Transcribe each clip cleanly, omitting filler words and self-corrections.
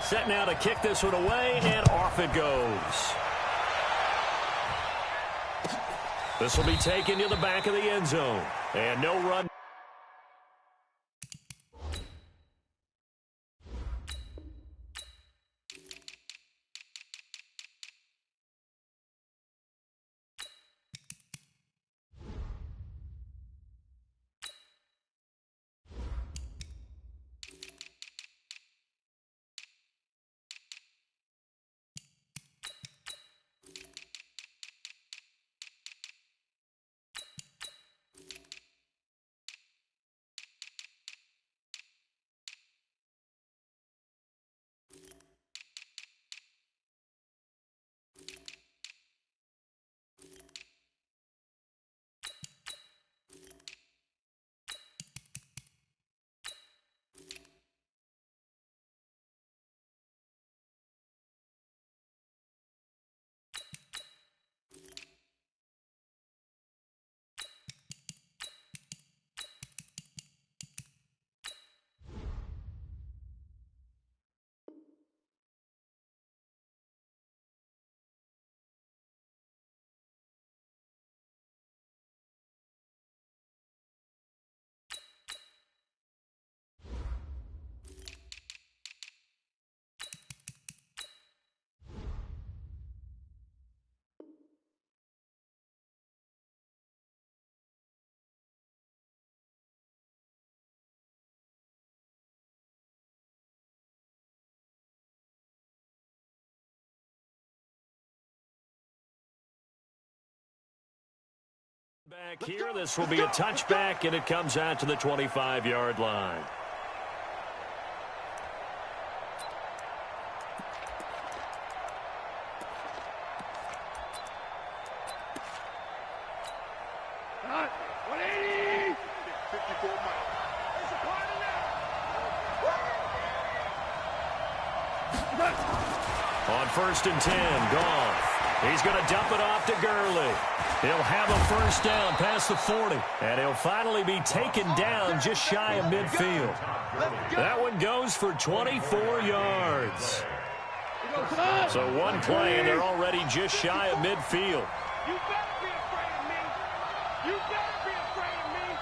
Set now to kick this one away, and off it goes. This will be taken to the back of the end zone. And no run. Back here, this will be a touchback, and it comes out to the 25-yard line. On 1st and 10, Goff. He's going to dump it off to Gurley. He'll have a first down past the 40. And he'll finally be taken down just shy of midfield. That one goes for 24 yards. So one play, and they're already just shy of midfield. You better be afraid of me. You better be afraid of me.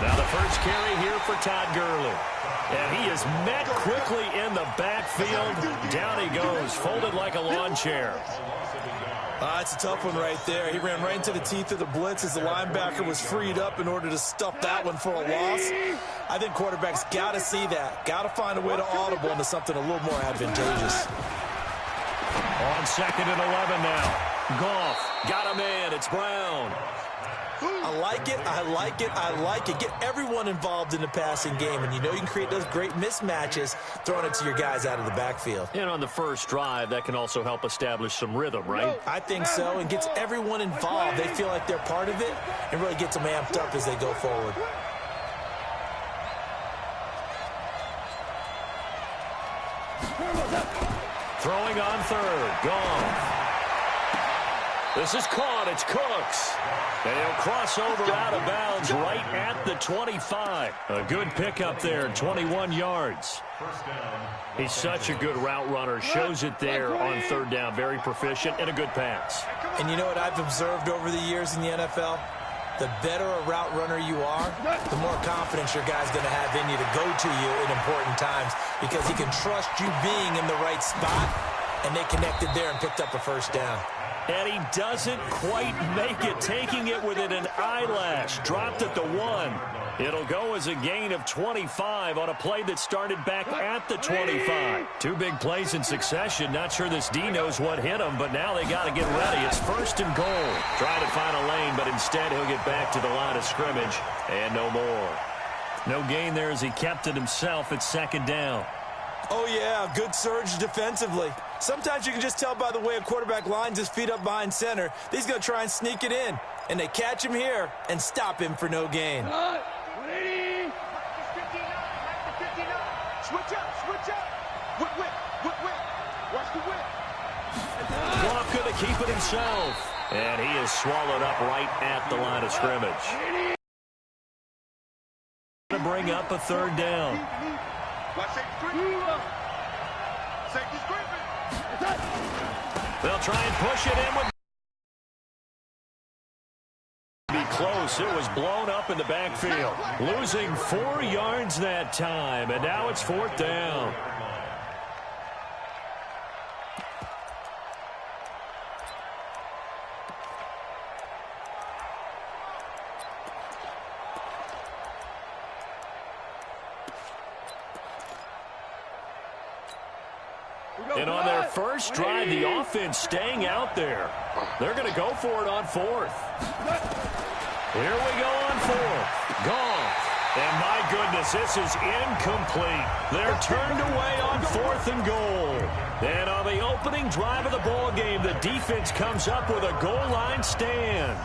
Now the first carry here for Todd Gurley. And he is met quickly in the backfield. Down he goes, folded like a lawn chair. It's a tough one right there. He ran right into the teeth of the blitz as the linebacker was freed up in order to stuff that one for a loss. I think quarterbacks got to see that. Got to find a way to audible into something a little more advantageous. On 2nd and 11 now. Goff got him in. It's Brown. I like it, I like it, I like it. Get everyone involved in the passing game, and you know you can create those great mismatches throwing it to your guys out of the backfield. And on the first drive, that can also help establish some rhythm, right? I think so, and gets everyone involved. They feel like they're part of it, and really gets them amped up as they go forward. Throwing on 3rd, Goff. This is caught. It's Cooks. And he'll cross over out of bounds right at the 25. A good pickup there, 21 yards. He's such a good route runner. Shows it there on 3rd down. Very proficient and a good pass. And you know what I've observed over the years in the NFL? The better a route runner you are, the more confidence your guy's going to have in you to go to you in important times because he can trust you being in the right spot, and they connected there and picked up a first down. And he doesn't quite make it, taking it within an eyelash. Dropped at the 1. It'll go as a gain of 25 on a play that started back at the 25. 2 big plays in succession. Not sure this D knows what hit him, but now they got to get ready. It's 1st and goal. Trying to find a lane, but instead he'll get back to the line of scrimmage. And no more. No gain there as he kept it himself at 2nd down. Oh, yeah, good surge defensively. Sometimes you can just tell by the way a quarterback lines his feet up behind center that he's going to try and sneak it in. And they catch him here and stop him for no gain. Switch up. to keep it himself. And he is swallowed up right at the line of scrimmage. To bring up a third down. They'll try and push it in with be close. It was blown up in the backfield. Losing 4 yards that time, and now it's 4th down. And on their first drive, the offense staying out there. They're going to go for it on 4th. Here we go on 4th. Gone. And my goodness, this is incomplete. They're turned away on 4th and goal. And on the opening drive of the ball game, the defense comes up with a goal line stand.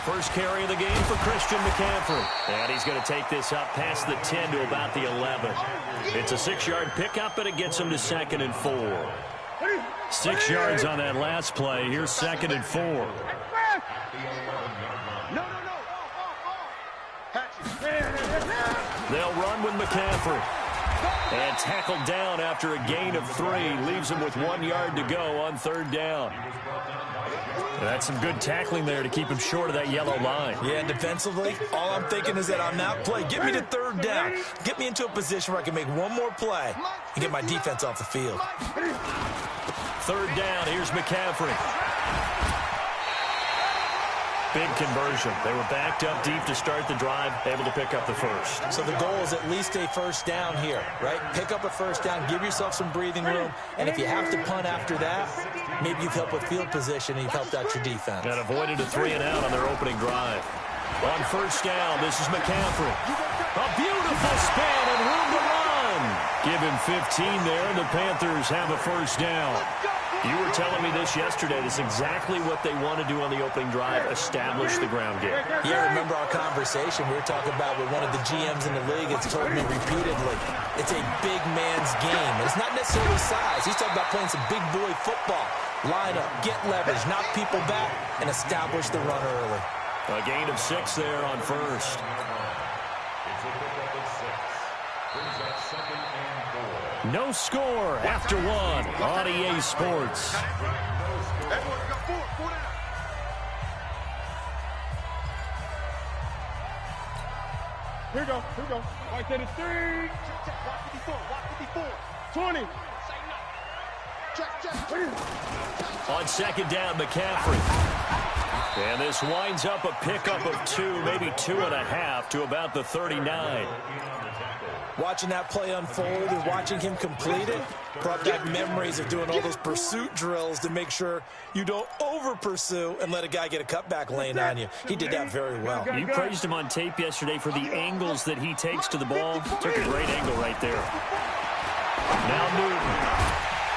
First carry of the game for Christian McCaffrey. And he's going to take this up past the 10 to about the 11. It's a 6-yard pickup, and it gets him to 2nd and 4. 6 yards on that last play. Here's 2nd and 4. They'll run with McCaffrey. And tackled down after a gain of 3. Leaves him with 1 yard to go on 3rd down. That's some good tackling there to keep him short of that yellow line. Yeah, and defensively, all I'm thinking is that on that play, get me to 3rd down. Get me into a position where I can make one more play and get my defense off the field. 3rd down, here's McCaffrey. Big conversion. They were backed up deep to start the drive, able to pick up the first. So the goal is at least a 1st down here, right? Pick up a 1st down, give yourself some breathing room, and if you have to punt after that, maybe you've helped with field position and you've helped out your defense. And avoided a 3-and-out on their opening drive. On 1st down, this is McCaffrey. A beautiful span and room to run. Give him 15 there, and the Panthers have a 1st down. You were telling me this yesterday. This is exactly what they want to do on the opening drive, establish the ground game. Yeah, remember our conversation we were talking about with one of the GMs in the league. It's told me repeatedly, it's a big man's game. And it's not necessarily size. He's talking about playing some big boy football. Line up, get leverage, knock people back, and establish the run early. A gain of 6 there on 1st. No score after 1 on EA Sports. Here we go. Right there to 3. Watch 54. 20. On 2nd down, McCaffrey. And this winds up a pickup of 2, maybe 2.5 to about the 39. Watching that play unfold and watching him complete it brought back memories of doing all those pursuit drills to make sure you don't over-pursue and let a guy get a cutback lane on you. He did that very well. You praised him on tape yesterday for the angles that he takes to the ball. Took a great angle right there. Now Newton.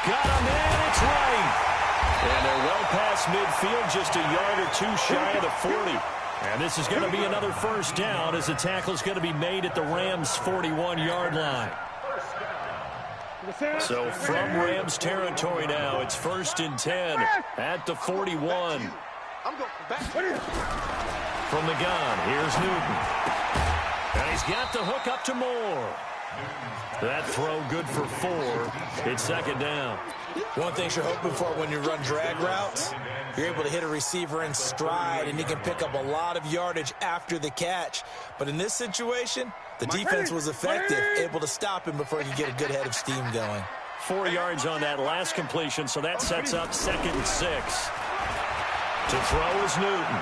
Got him in. It's right. And they're well past midfield, just a yard or 2 shy of the 40. And this is going to be another 1st down as the tackle's going to be made at the Rams' 41-yard line. So from Rams territory now, it's 1st and 10 at the 41. From the gun, here's Newton. And he's got the hook up to Moore. That throw good for 4. It's 2nd down. One thing you're hoping for when you run drag routes, you're able to hit a receiver in stride, and he can pick up a lot of yardage after the catch. But in this situation, the defense was effective, able to stop him before he could get a good head of steam going. 4 yards on that last completion, so that sets up 2nd and 6. To throw is Newton.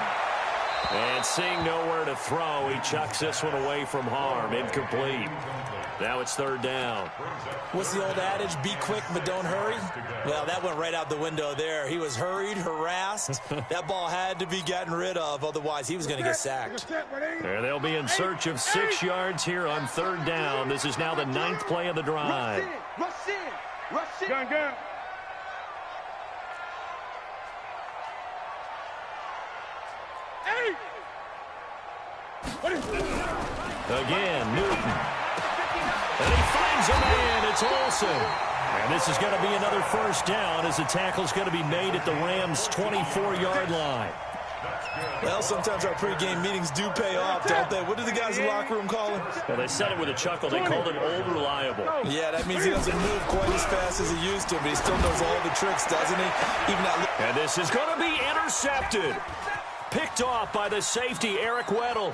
And seeing nowhere to throw, he chucks this one away from harm. Incomplete. Now it's 3rd down. What's the old adage? Be quick, but don't hurry? Well, that went right out the window there. He was hurried, harassed. That ball had to be gotten rid of, otherwise he was going to get sacked. And they'll be in search of 6 yards here on 3rd down. This is now the 9th play of the drive. Rush in. Gun. Hey! Again, Newton. And he finds a man. It's Olsen. And this is going to be another first down as the tackle's going to be made at the Rams' 24-yard line. Well, sometimes our pregame meetings do pay off, don't they? What do the guys in the locker room call him? Well, they said it with a chuckle. They called him old reliable. Yeah, that means he doesn't move quite as fast as he used to, but he still knows all the tricks, doesn't he? Even that. And this is going to be intercepted. Picked off by the safety, Eric Weddle.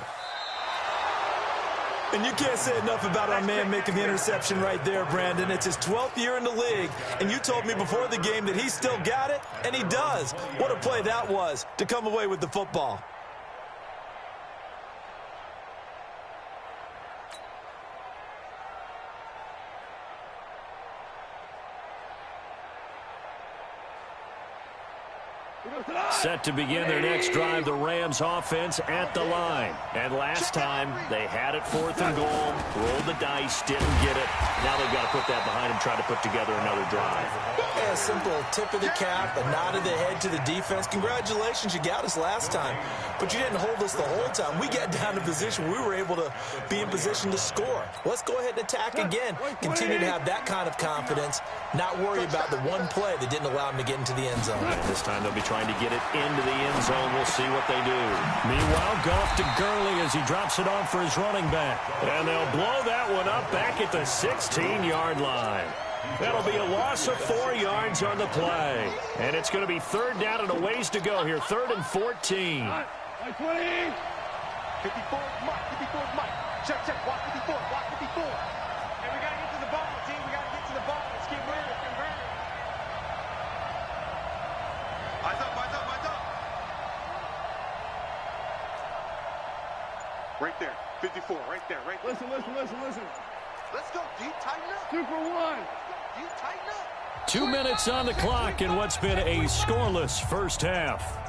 And you can't say enough about our man making the interception right there, Brandon. It's his 12th year in the league, and you told me before the game that he still got it, and he does. What a play that was to come away with the football. Set to begin their next drive, the Rams offense at the line. And last time, they had it 4th and goal, rolled the dice, didn't get it. Now they've got to put that behind them, try to put together another drive. Yeah, a simple tip of the cap, a nod of the head to the defense. Congratulations, you got us last time. But you didn't hold us the whole time. We got down to position. We were able to be in position to score. Let's go ahead and attack again. Continue to have that kind of confidence, not worry about the one play that didn't allow them to get into the end zone. And this time they'll be trying to get it into the end zone. We'll see what they do. Meanwhile, Goff to Gurley as he drops it off for his running back. And they'll blow that one up back at the 16-yard line. That'll be a loss of 4 yards on the play. And it's going to be 3rd down and a ways to go here. 3rd and 14. 54, Mike. 54, Mike. Check, walk 54, walk 54. And we got to get to the ball, team. We got to get to the ball. Let's keep moving. Eyes up. Right there. 54, right there. Listen. Let's go, D. Tighten up. 2 for 1. D. Tighten up. 2 minutes on the clock in what's been a scoreless first half.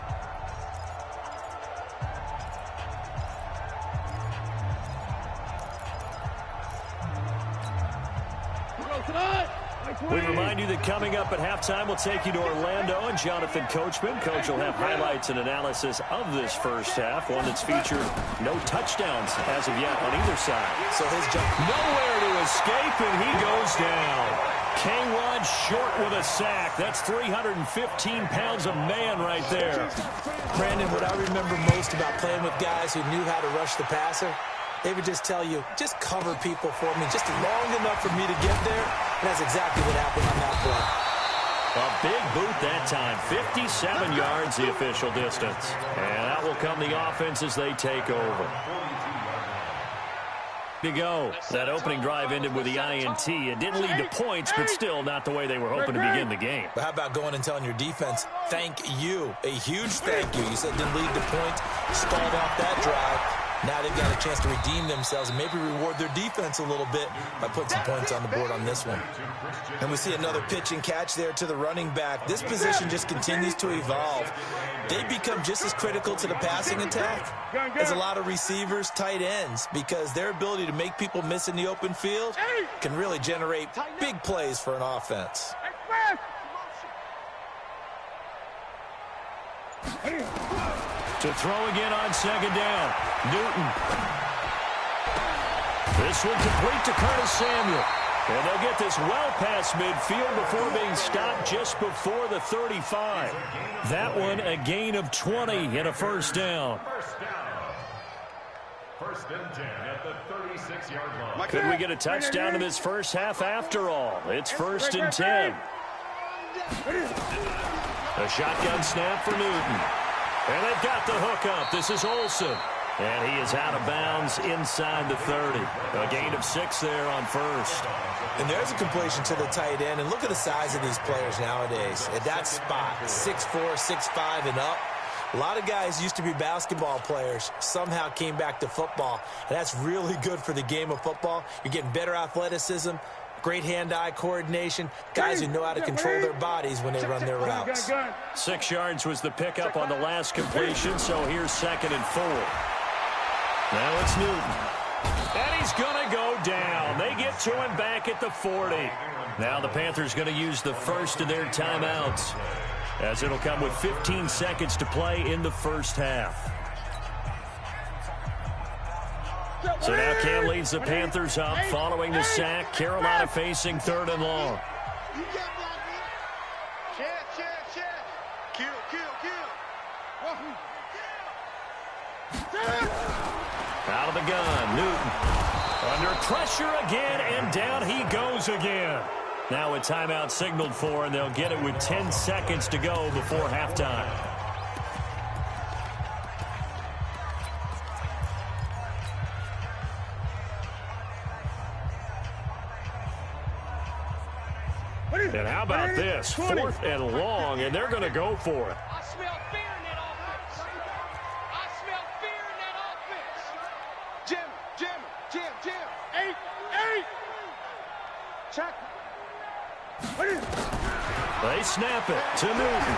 We remind you that coming up at halftime, we'll take you to Orlando and Jonathan Coachman. Coach will have highlights and analysis of this first half, one that's featured no touchdowns as of yet on either side. So his jump nowhere to escape, and he goes down. K-Rod short with a sack. That's 315 pounds of man right there. Brandon, what I remember most about playing with guys who knew how to rush the passer, they would just tell you, just cover people for me, just long enough for me to get there. And that's exactly what happened on that play. A big boot that time. 57 yards the official distance. And out will come the offense as they take over. To go. That opening drive ended with the INT. It didn't lead to points, but still not the way they were hoping to begin the game. But how about going and telling your defense, thank you. A huge thank you. You said it didn't lead to points. Stalled off that drive. Now they've got a chance to redeem themselves and maybe reward their defense a little bit by putting some points on the board on this one. And we see another pitch and catch there to the running back. This position just continues to evolve. They become just as critical to the passing attack as a lot of receivers, tight ends, because their ability to make people miss in the open field can really generate big plays for an offense. To throw again on 2nd down. Newton. This one complete to Curtis Samuel. And they'll get this well past midfield before being stopped just before the 35. That one a gain of 20 and a first down. First and 10 at the 36-yard line. Could we get a touchdown in this first half after all? It's 1st and 10. A shotgun snap for Newton. And they've got the hook up. This is Olsen. And he is out of bounds inside the 30. A gain of 6 there on first. And there's a completion to the tight end. And look at the size of these players nowadays. At that spot, 6'4", 6'5", and up. A lot of guys used to be basketball players, somehow came back to football. And that's really good for the game of football. You're getting better athleticism, great hand-eye coordination, guys who know how to control their bodies when they run their routes. 6 yards was the pickup on the last completion, so here's 2nd and 4. Now it's Newton. And he's going to go down. They get to him back at the 40. Now the Panthers going to use the first of their timeouts, as it'll come with 15 seconds to play in the first half. So now Cam leads the Panthers up following the sack. Carolina facing 3rd and long. Out of the gun, Newton. Under pressure again, and down he goes again. Now a timeout signaled for, and they'll get it with 10 seconds to go before halftime. And how about this? 4th and long, and they're going to go for it. I smell fear in that offense. I smell fear in that offense. Jim. 8. Check. They snap it to Newton.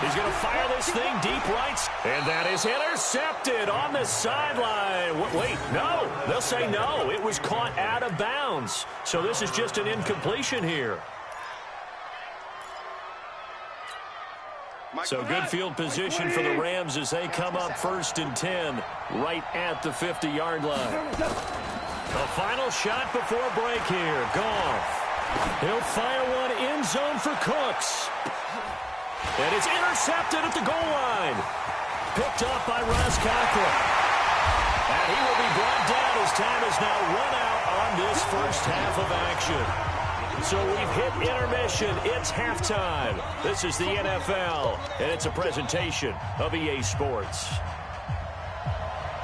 He's going to fire this thing deep right. And that is intercepted on the sideline. Wait, no. They'll say no. It was caught out of bounds. So this is just an incompletion here. So good field position for the Rams as they come up 1st and 10 right at the 50-yard line. The final shot before break here. Goff. He'll fire one end zone for Cooks. And it's intercepted at the goal line. Picked up by Ross Cockrell. And he will be brought down as time is now run out on this first half of action. So we've hit intermission. It's halftime. This is the NFL, and it's a presentation of EA Sports.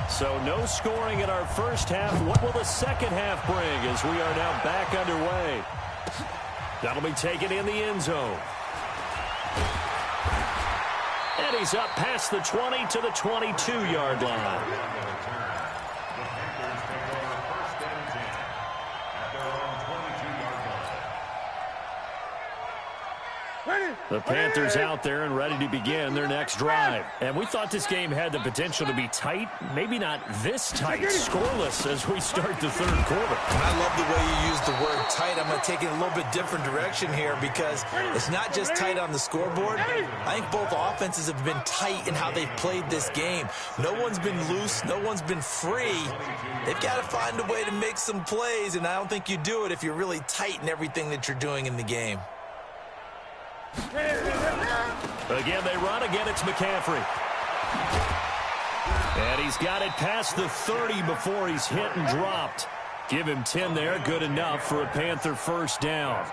So no scoring in our first half. What will the second half bring as we are now back underway? That'll be taken in the end zone. And he's up past the 20 to the 22-yard line. The Panthers out there and ready to begin their next drive. And we thought this game had the potential to be tight, maybe not this tight, scoreless as we start the 3rd quarter. I love the way you use the word tight. I'm going to take it a little bit different direction here because it's not just tight on the scoreboard. I think both offenses have been tight in how they've played this game. No one's been loose. No one's been free. They've got to find a way to make some plays, and I don't think you do it if you're really tight in everything that you're doing in the game. Again, they run. Again, it's McCaffrey. And he's got it past the 30 before he's hit and dropped. Give him 10 there. Good enough for a Panther first down.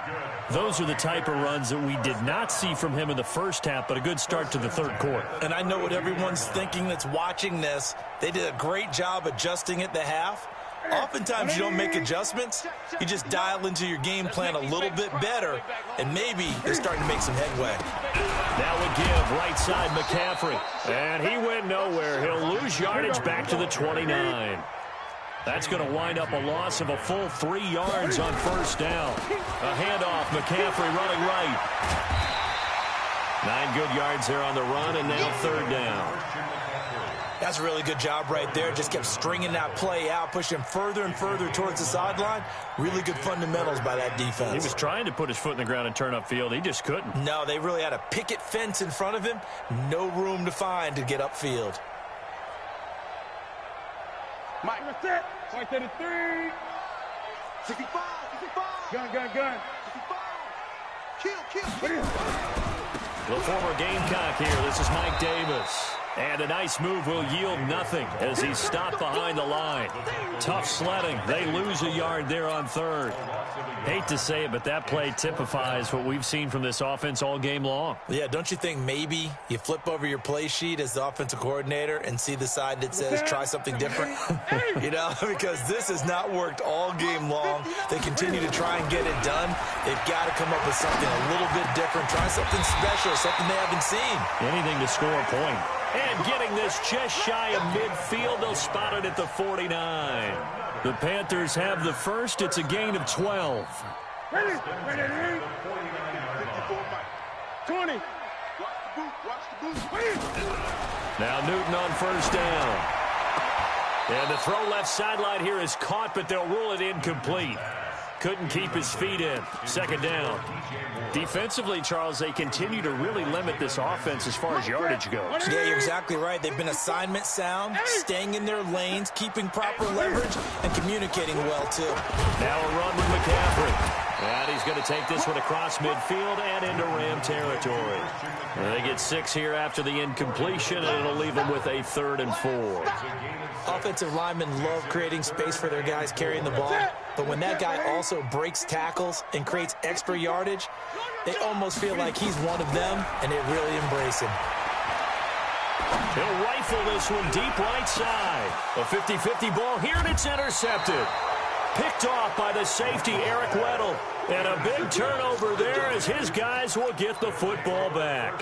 Those are the type of runs that we did not see from him in the first half, but a good start to the 3rd quarter. And I know what everyone's thinking that's watching this. They did a great job adjusting at the half. Oftentimes you don't make adjustments. You just dial into your game plan a little bit better, and maybe they're starting to make some headway. That would give right side McCaffrey. And he went nowhere. He'll lose yardage back to the 29. That's going to wind up a loss of a full 3 yards on first down. A handoff, McCaffrey running right. 9 good yards there on the run, and now 3rd down. That's a really good job right there. Just kept stringing that play out, pushing further and further towards the sideline. Really good fundamentals by that defense. He was trying to put his foot in the ground and turn upfield. He just couldn't. No, they really had a picket fence in front of him. No room to find to get upfield. Mike, that's it. Right to the 3. 65. Gun. 65. Kill. The former Gamecock here. This is Mike Davis. And a nice move will yield nothing as he's stopped behind the line. Tough sledding. They lose a yard there on 3rd. Hate to say it, but that play typifies what we've seen from this offense all game long. Yeah, don't you think maybe you flip over your play sheet as the offensive coordinator and see the side that says try something different? You know, because this has not worked all game long. They continue to try and get it done. They've got to come up with something a little bit different. Try something special, something they haven't seen. Anything to score a point. And getting this just shy of midfield, they'll spot it at the 49. The Panthers have the first. It's a gain of 12. Ready. 20. Watch the boot. Now Newton on first down. And the throw left sideline here is caught, but they'll rule it incomplete. couldn't keep his feet in. Second down. Defensively, Charles, they continue to really limit this offense as far as yardage goes. Yeah, you're exactly right. They've been assignment sound, staying in their lanes, keeping proper leverage, and communicating well, too. Now a run with McCaffrey. And he's going to take this one across midfield and into Ram territory. And they get 6 here after the incompletion, and it'll leave them with a 3rd and 4. Offensive linemen love creating space for their guys carrying the ball, but when that guy also breaks tackles and creates extra yardage, they almost feel like he's one of them, and they really embrace him. He'll rifle this one deep right side. A 50-50 ball here, and it's intercepted. Picked off by the safety, Eric Weddle. And a big turnover there as his guys will get the football back.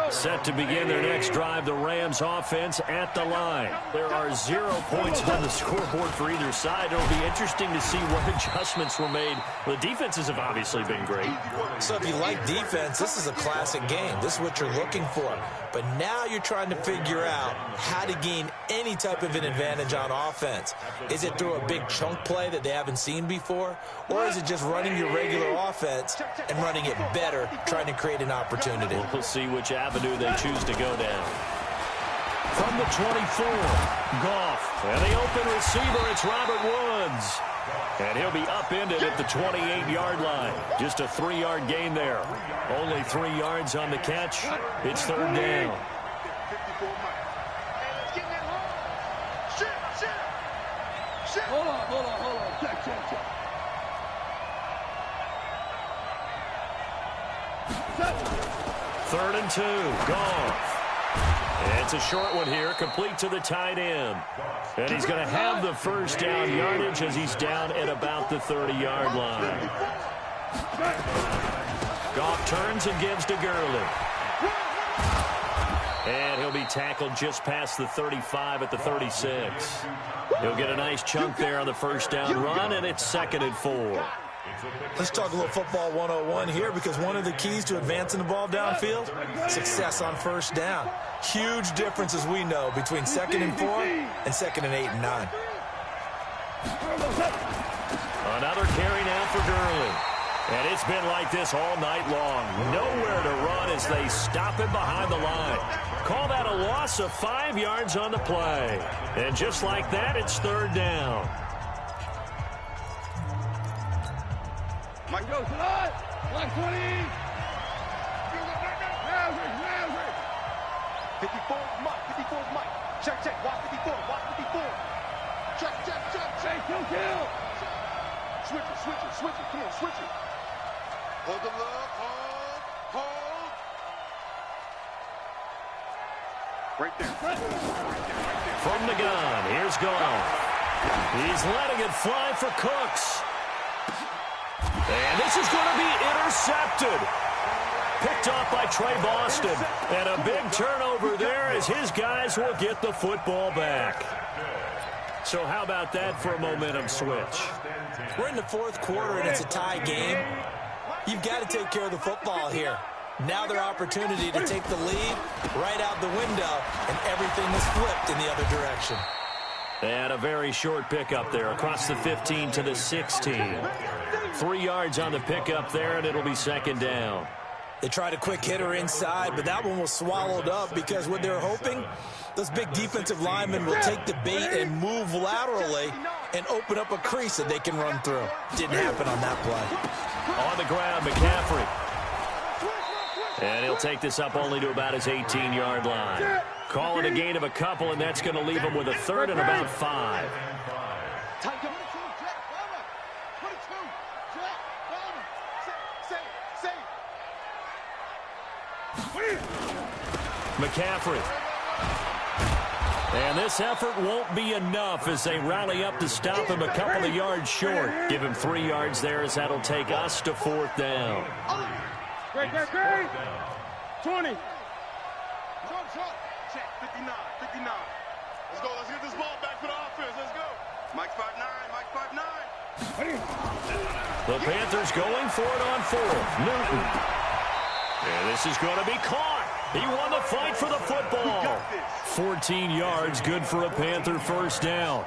Set to begin their next drive, the Rams offense at the line. There are 0 points on the scoreboard for either side. It'll be interesting to see what adjustments were made. The defenses have obviously been great. So if you like defense, this is a classic game. This is what you're looking for. But now you're trying to figure out how to gain any type of an advantage on offense. Is it through a big chunk play that they haven't seen before? Or is it just running your regular offense and running it better, trying to create an opportunity? We'll see which avenue they choose to go down. From the 24, Goff. And the open receiver, it's Robert Woods. And he'll be upended at the 28-yard line. Just a 3-yard gain there. Only 3 yards on the catch. It's 3rd down. Hold on. Check. 3rd and 2, Goff. And it's a short one here, complete to the tight end. And he's going to have the first down yardage as he's down at about the 30-yard line. Goff turns and gives to Gurley. And he'll be tackled just past the 35 at the 36. He'll get a nice chunk there on the first down run, and it's 2nd and 4. Let's talk a little football 101 here, because one of the keys to advancing the ball downfield, success on first down. Huge difference, as we know, between 2nd and 4 and 2nd and 8 and 9. Another carry now for Gurley. And it's been like this all night long. Nowhere to run as they stop him behind the line. Call that a loss of 5 yards on the play. And just like that, it's 3rd down. Mike goes to that. Like 20. 54, Mike. 54, Mike. Check. Watch 54. Check. Kill. Switch it. Come on, switch it. Hold the love. Hold. Right there. From the gun, here's Goff. He's letting it fly for Cooks. And this is going to be intercepted. Picked off by Trey Boston. And a big turnover there as his guys will get the football back. So how about that for a momentum switch? We're in the 4th quarter, and it's a tie game. You've got to take care of the football here. Now their opportunity to take the lead right out the window, and everything is flipped in the other direction. And a very short pickup there across the 15 to the 16. 3 yards on the pickup there, and it'll be 2nd down. They tried a quick hitter inside, but that one was swallowed up because what they're hoping, those big defensive linemen will take the bait and move laterally and open up a crease that they can run through. Didn't happen on that play. On the ground, McCaffrey. And he'll take this up only to about his 18-yard line. Call it a gain of a couple, and that's going to leave him with a 3rd and about 5. McCaffrey. And this effort won't be enough as they rally up to stop him a couple of yards short. Give him 3 yards there as that'll take us to 4th down. Great. 20. Check. 59. Let's get this ball back for the offense. Let's go. Mike 5'9". The Panthers going for it on 4th. Newton. And this is going to be caught. He won the fight for the football. 14 yards, good for a Panther first down.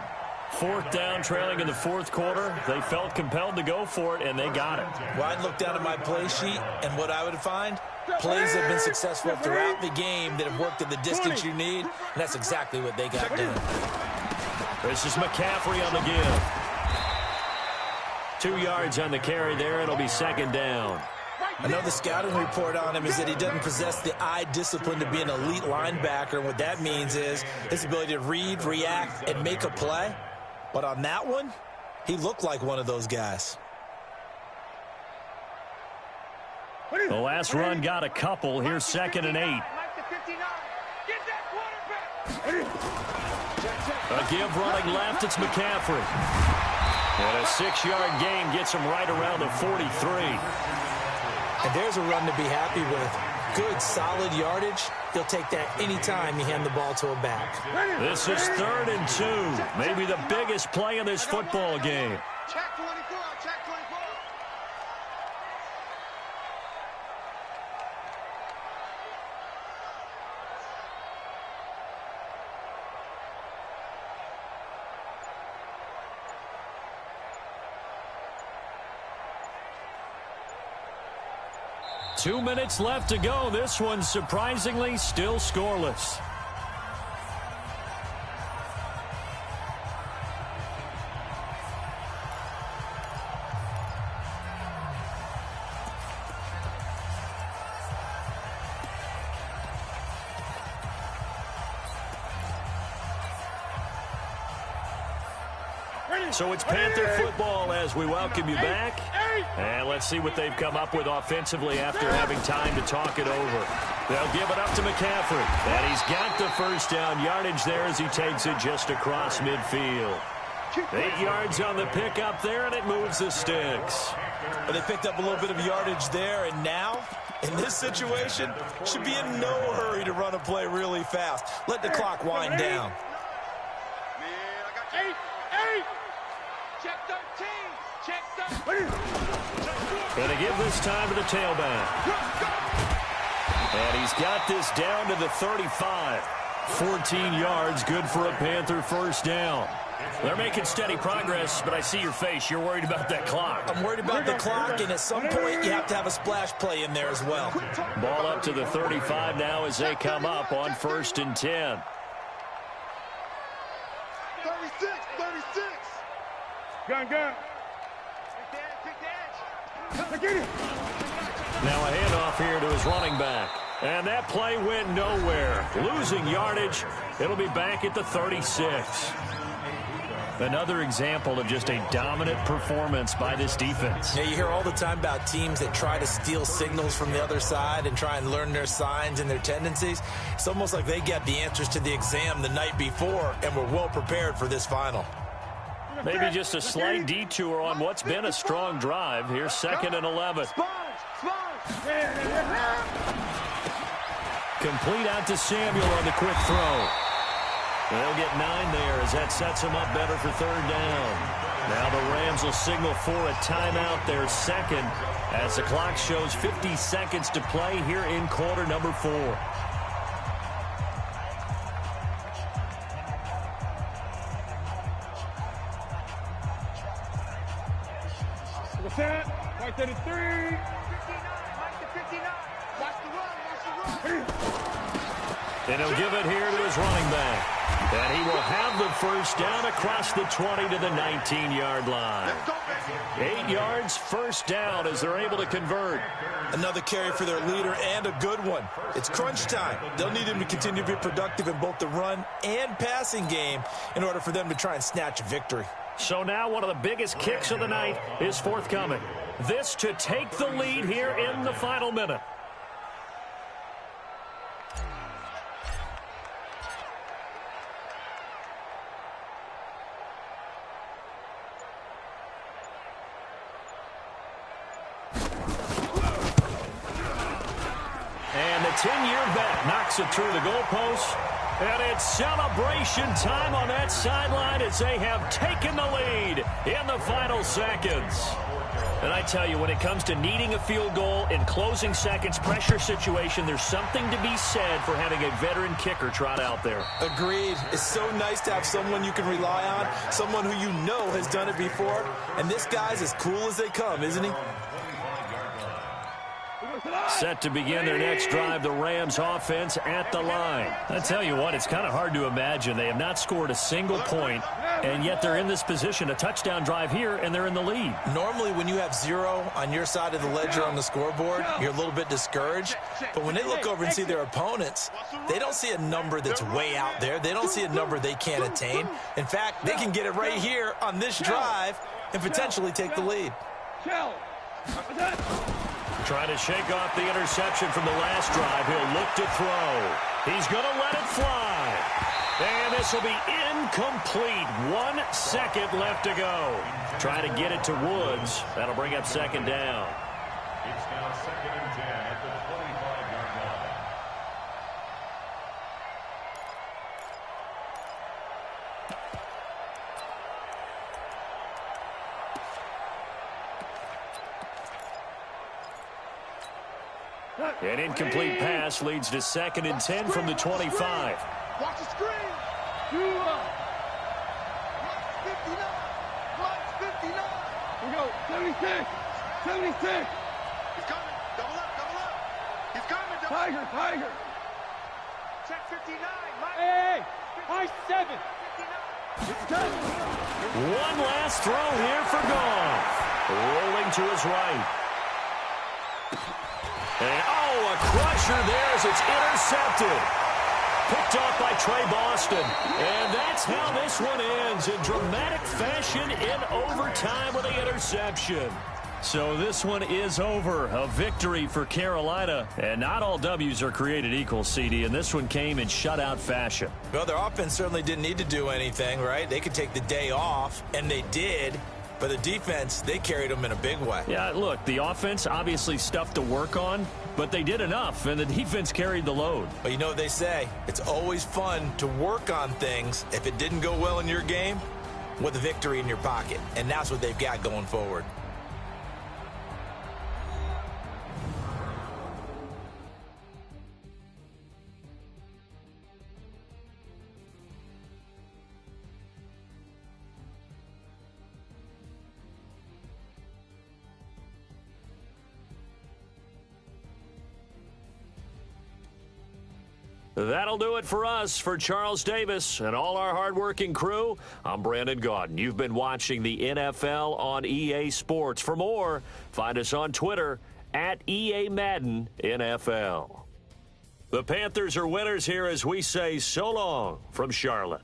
4th down, trailing in the 4th quarter. They felt compelled to go for it, and they got it. Well, I'd look down at my play sheet, and what I would find, plays have been successful throughout the game that have worked at the distance you need, and that's exactly what they got done. This is McCaffrey on the give. 2 yards on the carry there. It'll be 2nd down. I know the scouting report on him is that he doesn't possess the eye discipline to be an elite linebacker. And what that means is his ability to read, react, and make a play. But on that one, he looked like one of those guys. The last run got a couple. Here's 2nd and 8. A give running left. It's McCaffrey. And a 6-yard gain gets him right around the 43. And there's a run to be happy with. Good, solid yardage. He'll take that anytime you hand the ball to a back. This is 3rd and 2. Maybe the biggest play in this football game. Check 24, check 24. Two minutes left to go. This one surprisingly still scoreless. So it's Panther football as we welcome you back. And let's see what they've come up with offensively after having time to talk it over. They'll give it up to McCaffrey. And he's got the 1st down yardage there as he takes it just across midfield. 8 yards on the pickup there, and it moves the sticks. But they picked up a little bit of yardage there, and now, in this situation, should be in no hurry to run a play really fast. Let the clock wind down. Man, I got you. 8. Check 13. Check 13. Gonna give this time to the tailback. And he's got this down to the 35. 14 yards, good for a Panther 1st down. They're making steady progress, but I see your face. You're worried about that clock. I'm worried about the clock, and at some point, you have to have a splash play in there as well. Ball up to the 35 now as they come up on 1st and 10. 36. Gun. Now a handoff here to his running back. And that play went nowhere. Losing yardage. It'll be back at the 36. Another example of just a dominant performance by this defense. Yeah, you hear all the time about teams that try to steal signals from the other side and try and learn their signs and their tendencies. It's almost like they got the answers to the exam the night before and were well prepared for this final. Maybe just a slight detour on what's been a strong drive. Here's 2nd and 11. Complete out to Samuel on the quick throw. They'll get 9 there as that sets them up better for 3rd down. Now the Rams will signal for a timeout, their 2nd, as the clock shows 50 seconds to play here in quarter number 4. Set. Right to the 3. 59. Right to 59. Watch the run. And he'll give it here to his running back. And he will have the 1st down across the 20 to the 19-yard line. 8 yards, 1st down as they're able to convert. Another carry for their leader and a good one. It's crunch time. They'll need him to continue to be productive in both the run and passing game in order for them to try and snatch a victory. So now one of the biggest kicks of the night is forthcoming. This to take the lead here in the final minute. And the 10-year vet knocks it through the goalpost. And it's celebration time on that sideline as they have taken the lead in the final seconds. And I I tell you, when it comes to needing a field goal in closing seconds, pressure situation, there's something to be said for having a veteran kicker trot out there. Agreed. It's so nice to have someone you can rely on, someone who you know has done it before. And this guy's as cool as they come, isn't he? Set to begin their next drive, the Rams offense at the line. I tell you what, it's kind of hard to imagine. They have not scored a single point, and yet they're in this position, a touchdown drive here, and they're in the lead. Normally, when you have 0 on your side of the ledger on the scoreboard, you're a little bit discouraged. But when they look over and see their opponents, they don't see a number that's way out there. They don't see a number they can't attain. In fact, they can get it right here on this drive and potentially take the lead. Trying to shake off the interception from the last drive. He'll look to throw. He's going to let it fly. And this will be incomplete. 1 second left to go. Try to get it to Woods. That'll bring up second down. It's now 2nd and 10 at the 25-yard line. An incomplete pass leads to 2nd and 10 from the 25. Watch the screen. Watch 59. Watch 59. We go. 76. 76. He's coming. Double up. Double up. He's coming. Tiger. Tiger. Check 59. Hey. High 7. 59. One last throw here for Goff. Rolling to his right. And, oh, a crusher there as it's intercepted. Picked off by Trey Boston. And that's how this one ends, in dramatic fashion in overtime with the interception. So this one is over. A victory for Carolina. And not all W's are created equal, CD, and this one came in shutout fashion. Well, their offense certainly didn't need to do anything, right? They could take the day off, and they did. But the defense, they carried them in a big way. Yeah, look, the offense obviously stuff to work on, but they did enough, and the defense carried the load. But you know what they say, it's always fun to work on things. If it didn't go well in your game, with a victory in your pocket. And that's what they've got going forward. That'll do it for us. For Charles Davis and all our hardworking crew, I'm Brandon Gaudin. You've been watching the NFL on EA Sports. For more, find us on Twitter at EA Madden NFL. The Panthers are winners here as we say so long from Charlotte.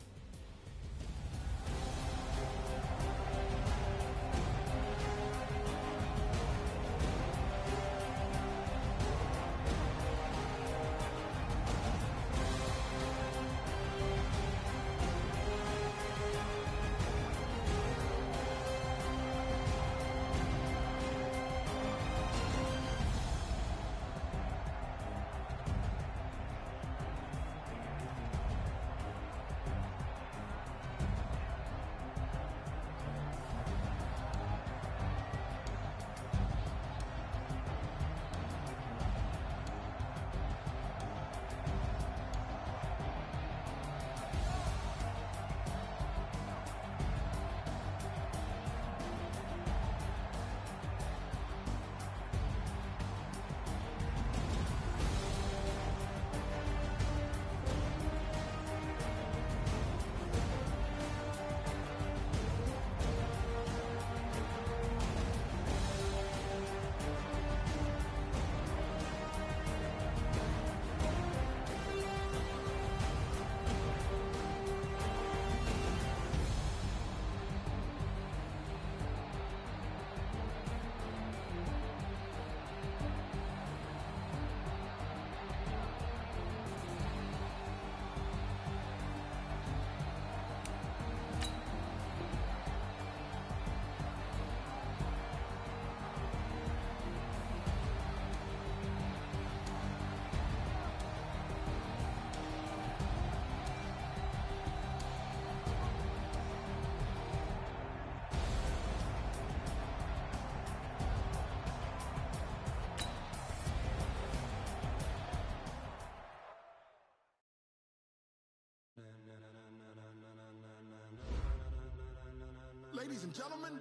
Ladies and gentlemen.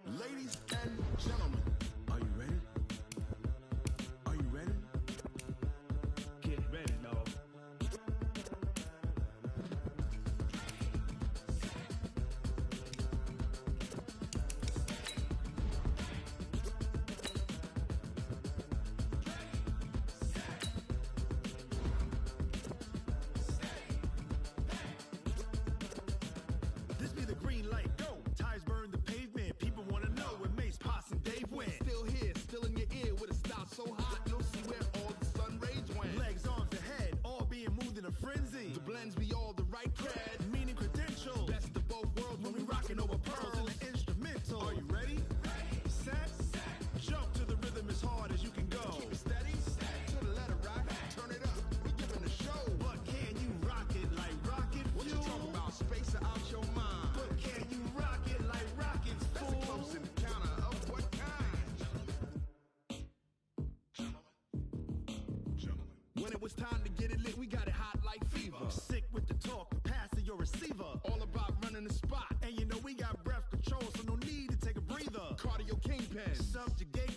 Ladies and gentlemen. Are you ready? Are you ready? Get ready, dog. This be the green light, go. Tires burn the pavement. People wanna know when Mace, Potts, and Dave went. Still here, still in your ear with a style so hot, you'll see where all the sun rays went. Legs, arms, the head, all being moved in a frenzy. The blends be all the right cred, meaning credentials. Best of both worlds when we rockin' over pearls in the instrumental. Are you ready? Set, jump to the rhythm as hard as you can go. Keep it steady, to the letter rock, turn it up, we giving a show. But can you rock it like rocket fuel? What you talking about, space out your mind? But can you rock it like rockets, fool? That's a close encounter of what kind? Gentlemen. When it was time to get it lit, we got it hot like fever. Sick with the talk, pass to your receiver. All about running the spot. And you know we got breath control, so no need to take a breather. Cardio kingpin, subjugate